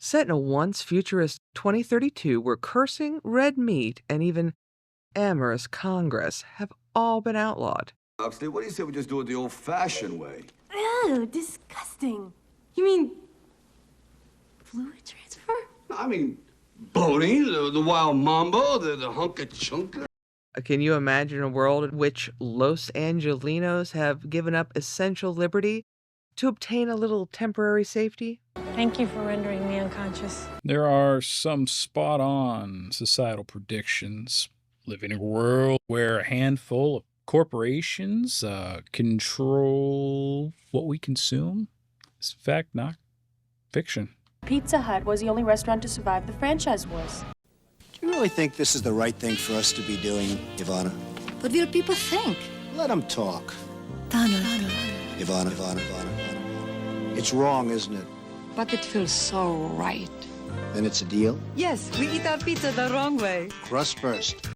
set in a once futurist 2032 where cursing, red meat, and even amorous Congress have all been outlawed. Huxley, what do you say we just do it the old-fashioned way? Ew, disgusting. You mean fluid transfer? I mean, boating, the wild mambo, the hunka-chunka. Can you imagine a world in which Los Angelinos have given up essential liberty to obtain a little temporary safety? Thank you for rendering me unconscious. There are some spot-on societal predictions. Living in a world where a handful of corporations control what we consume is, in fact, not fiction. Pizza Hut was the only restaurant to survive the franchise wars. Do you really think this is the right thing for us to be doing, Ivana? What will people think? Let them talk. Donald. Ivana. It's wrong, isn't it? But it feels so right. Then it's a deal? Yes, we eat our pizza the wrong way. Crust first.